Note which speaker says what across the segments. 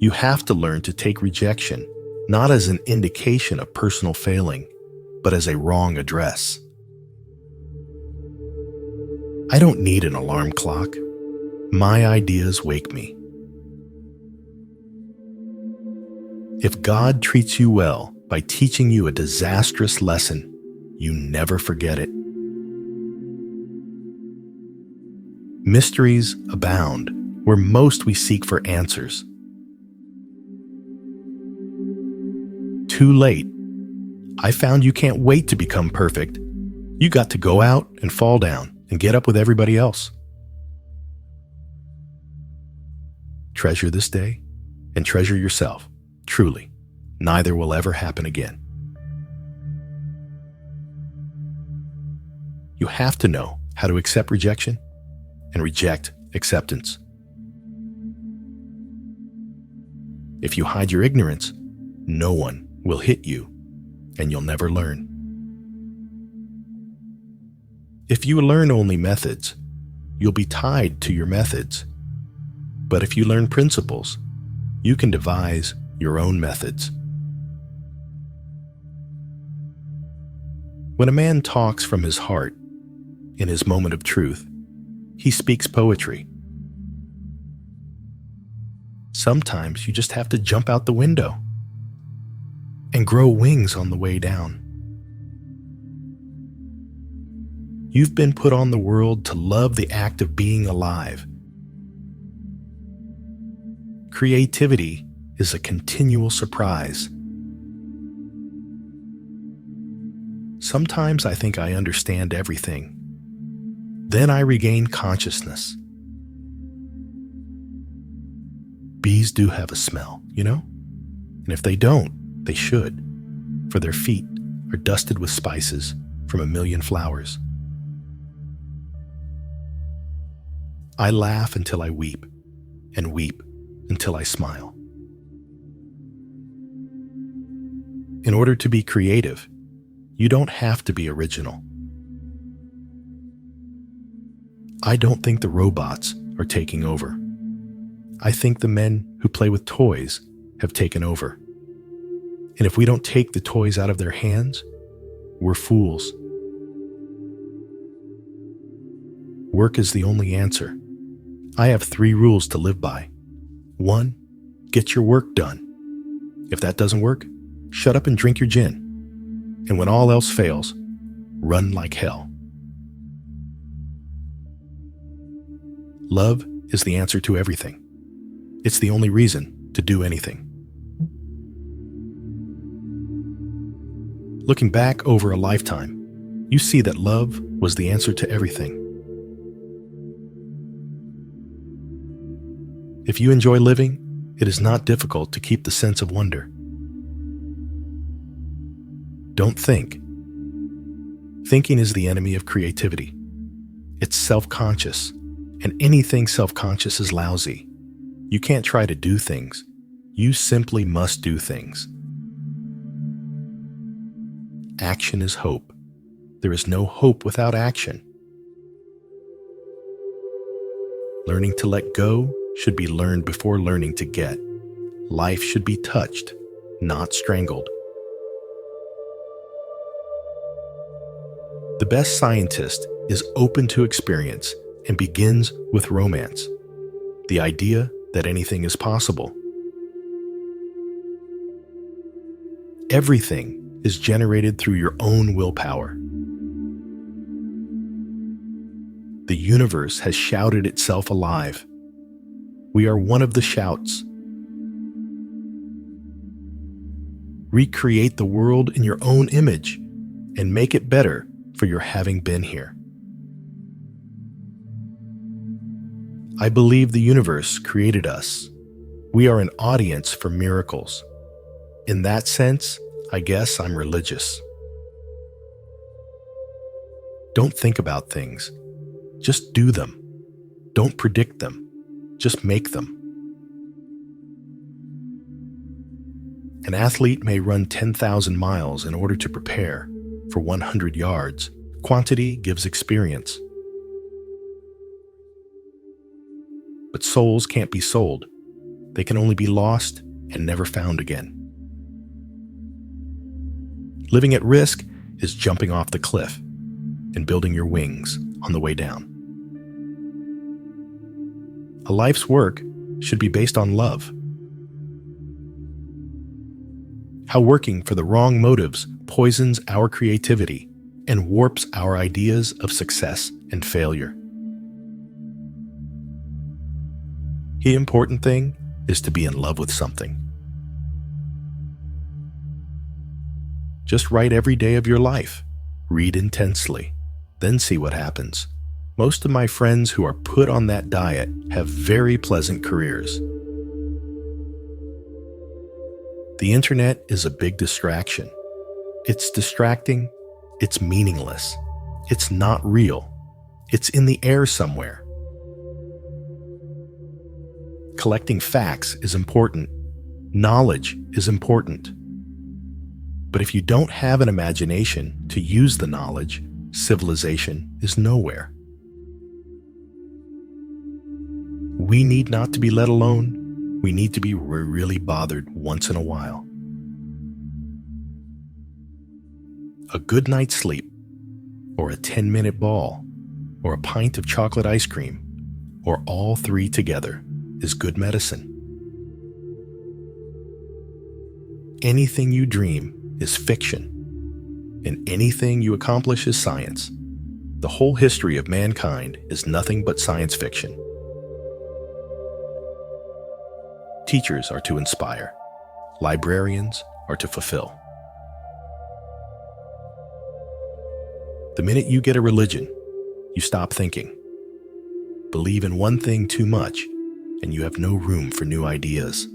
Speaker 1: You have to learn to take rejection, not as an indication of personal failing, but as a wrong address. I don't need an alarm clock. My ideas wake me. If God treats you well by teaching you a disastrous lesson, you never forget it. Mysteries abound where most we seek for answers. Too late. I found you can't wait to become perfect. You got to go out and fall down and get up with everybody else. Treasure this day and treasure yourself. Truly, neither will ever happen again. You have to know how to accept rejection and reject acceptance. If you hide your ignorance, no one will hit you, and you'll never learn. If you learn only methods, you'll be tied to your methods. But if you learn principles, you can devise your own methods. When a man talks from his heart, in his moment of truth, he speaks poetry. Sometimes you just have to jump out the window and grow wings on the way down. You've been put on the world to love the act of being alive. Creativity is a continual surprise. Sometimes I think I understand everything. Then I regain consciousness. Bees do have a smell, you know? And if they don't, they should, for their feet are dusted with spices from a million flowers. I laugh until I weep, and weep until I smile. In order to be creative, you don't have to be original. I don't think the robots are taking over. I think the men who play with toys have taken over. And if we don't take the toys out of their hands, we're fools. Work is the only answer. I have 3 rules to live by. 1, get your work done. If that doesn't work, shut up and drink your gin. And when all else fails, run like hell. Love is the answer to everything. It's the only reason to do anything. Looking back over a lifetime, you see that love was the answer to everything. If you enjoy living, it is not difficult to keep the sense of wonder. Don't think. Thinking is the enemy of creativity. It's self-conscious, and anything self-conscious is lousy. You can't try to do things. You simply must do things. Action is hope. There is no hope without action. Learning to let go should be learned before learning to get. Life should be touched, not strangled. The best scientist is open to experience and begins with romance, the idea that anything is possible. Everything is generated through your own willpower. The universe has shouted itself alive. We are one of the shouts. Recreate the world in your own image and make it better for your having been here. I believe the universe created us. We are an audience for miracles. In that sense, I guess I'm religious. Don't think about things. Just do them. Don't predict them. Just make them. An athlete may run 10,000 miles in order to prepare for 100 yards. Quantity gives experience. But souls can't be sold. they can only be lost and never found again. Living at risk is jumping off the cliff and building your wings on the way down. A life's work should be based on love. How working for the wrong motives poisons our creativity and warps our ideas of success and failure. The important thing is to be in love with something. Just write every day of your life. Read intensely. Then see what happens. Most of my friends who are put on that diet have very pleasant careers. The internet is a big distraction. It's distracting. It's meaningless. It's not real. It's in the air somewhere. Collecting facts is important. Knowledge is important. But if you don't have an imagination to use the knowledge, civilization is nowhere. We need not to be let alone. We need to be really bothered once in a while. A good night's sleep, or a 10-minute ball, or a pint of chocolate ice cream, or all three together is good medicine. Anything you dream is fiction, and anything you accomplish is science. The whole history of mankind is nothing but science fiction. Teachers are to inspire. Librarians are to fulfill. The minute you get a religion, you stop thinking. Believe in one thing too much, and you have no room for new ideas.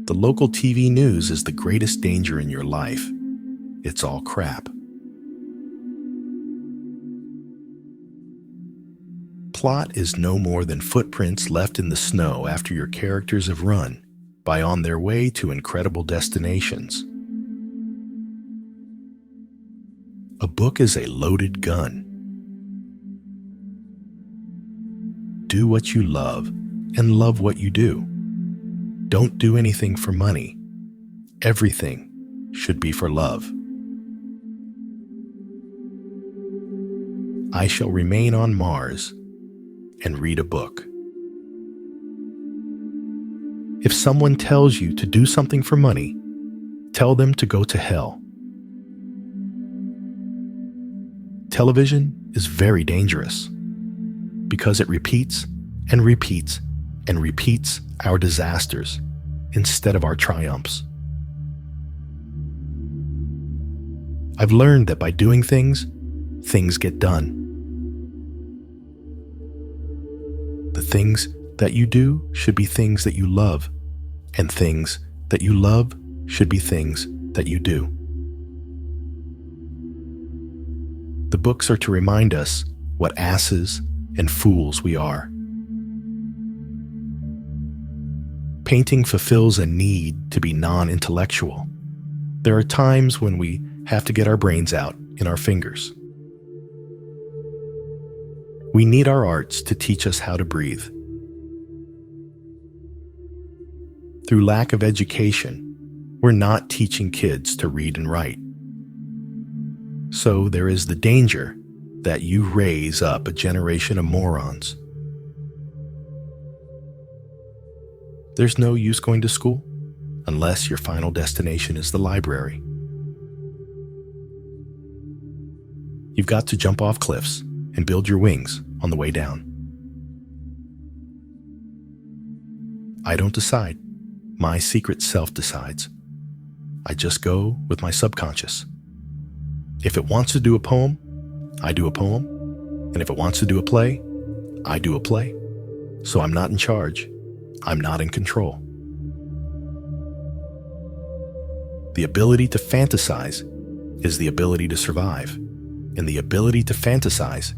Speaker 1: The local TV news is the greatest danger in your life. It's all crap. Plot is no more than footprints left in the snow after your characters have run by on their way to incredible destinations. A book is a loaded gun. Do what you love and love what you do. Don't do anything for money. Everything should be for love. I shall remain on Mars and read a book. If someone tells you to do something for money, tell them to go to hell. Television is very dangerous because it repeats and repeats and repeats our disasters instead of our triumphs. I've learned that by doing things, things get done. The things that you do should be things that you love, and things that you love should be things that you do. The books are to remind us what asses and fools we are. Painting fulfills a need to be non-intellectual. There are times when we have to get our brains out in our fingers. We need our arts to teach us how to breathe. Through lack of education, we're not teaching kids to read and write. So there is the danger that you raise up a generation of morons. There's no use going to school unless your final destination is the library. You've got to jump off cliffs and build your wings on the way down. I don't decide. My secret self decides. I just go with my subconscious. If it wants to do a poem, I do a poem. And if it wants to do a play, I do a play. So I'm not in charge. I'm not in control. The ability to fantasize is the ability to survive. And the ability to fantasize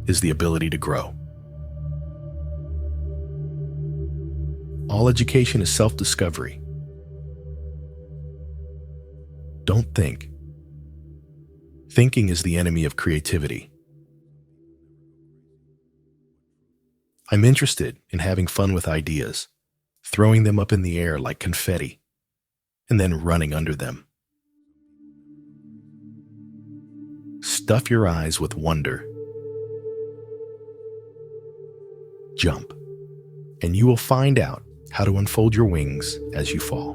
Speaker 1: is the ability to grow. All education is self-discovery. Don't think. Thinking is the enemy of creativity. I'm interested in having fun with ideas, throwing them up in the air like confetti, and then running under them. Stuff your eyes with wonder. Jump, and you will find out how to unfold your wings as you fall.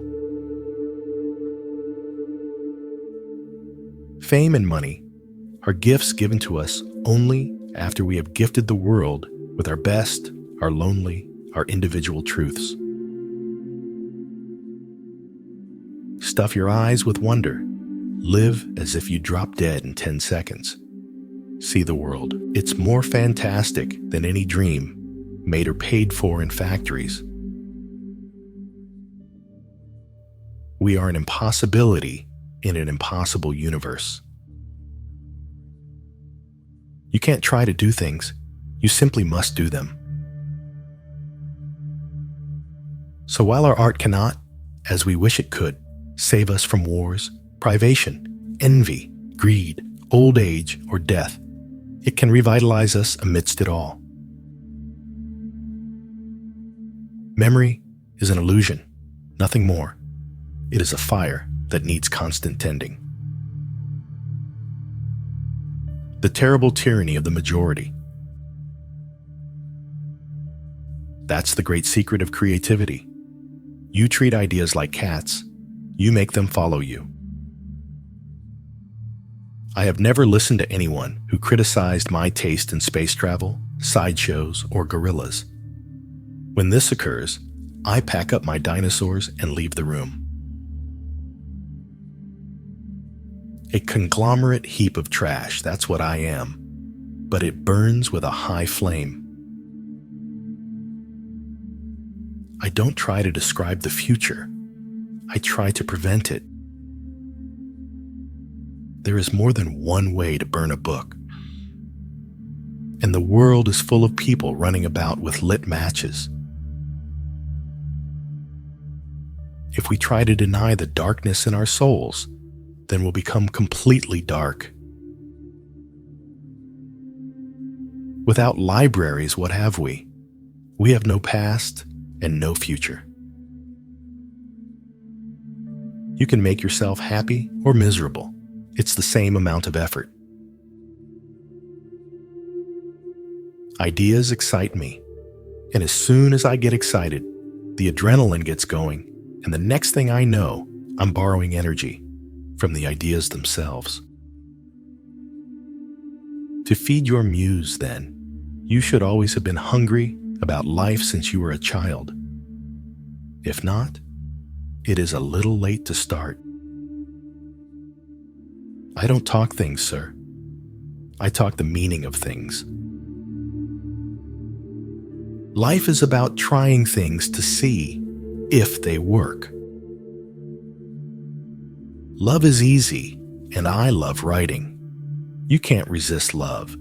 Speaker 1: Fame and money are gifts given to us only after we have gifted the world with our best, our lonely, our individual truths. Stuff your eyes with wonder. Live as if you drop dead in 10 seconds. See the world. It's more fantastic than any dream made or paid for in factories. We are an impossibility in an impossible universe. You can't try to do things. You simply must do them. So while our art cannot, as we wish it could, save us from wars, privation, envy, greed, old age, or death, it can revitalize us amidst it all. Memory is an illusion, nothing more. It is a fire that needs constant tending. The terrible tyranny of the majority. That's the great secret of creativity. You treat ideas like cats. You make them follow you. I have never listened to anyone who criticized my taste in space travel, sideshows, or gorillas. When this occurs, I pack up my dinosaurs and leave the room. A conglomerate heap of trash, that's what I am, but it burns with a high flame. I don't try to describe the future. I try to prevent it. There is more than one way to burn a book. And the world is full of people running about with lit matches. If we try to deny the darkness in our souls, then we'll become completely dark. Without libraries, what have we? We have no past and no future. You can make yourself happy or miserable. It's the same amount of effort. Ideas excite me, and as soon as I get excited, the adrenaline gets going, and the next thing I know, I'm borrowing energy from the ideas themselves. To feed your muse, then, you should always have been hungry about life since you were a child. If not, it is a little late to start. I don't talk things, sir. I talk the meaning of things. Life is about trying things to see if they work. Love is easy, and I love writing. You can't resist love.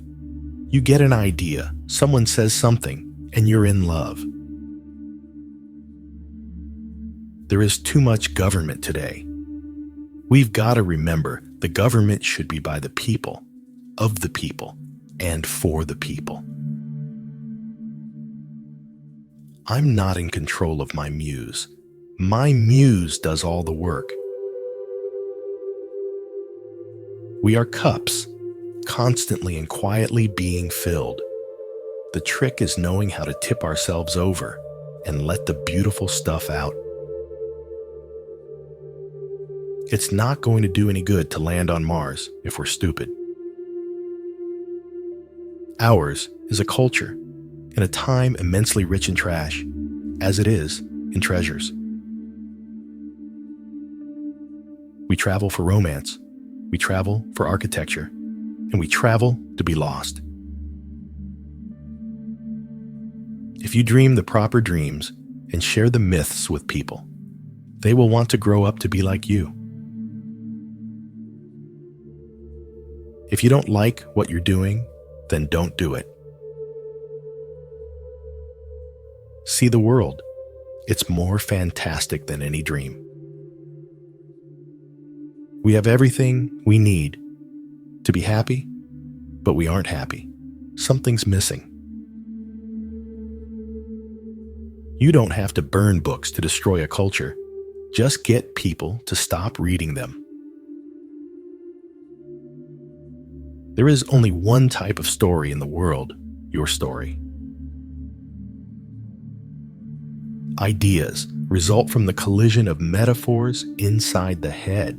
Speaker 1: You get an idea, someone says something, and you're in love. There is too much government today. We've got to remember the government should be by the people, of the people, and for the people. I'm not in control of my muse. My muse does all the work. We are cups, constantly and quietly being filled. The trick is knowing how to tip ourselves over and let the beautiful stuff out. It's not going to do any good to land on Mars if we're stupid. Ours is a culture in a time immensely rich in trash, as it is in treasures. We travel for romance, we travel for architecture, and we travel to be lost. If you dream the proper dreams and share the myths with people, they will want to grow up to be like you. If you don't like what you're doing, then don't do it. See the world. It's more fantastic than any dream. We have everything we need to be happy, but we aren't happy. Something's missing. You don't have to burn books to destroy a culture. Just get people to stop reading them. There is only one type of story in the world, your story. Ideas result from the collision of metaphors inside the head.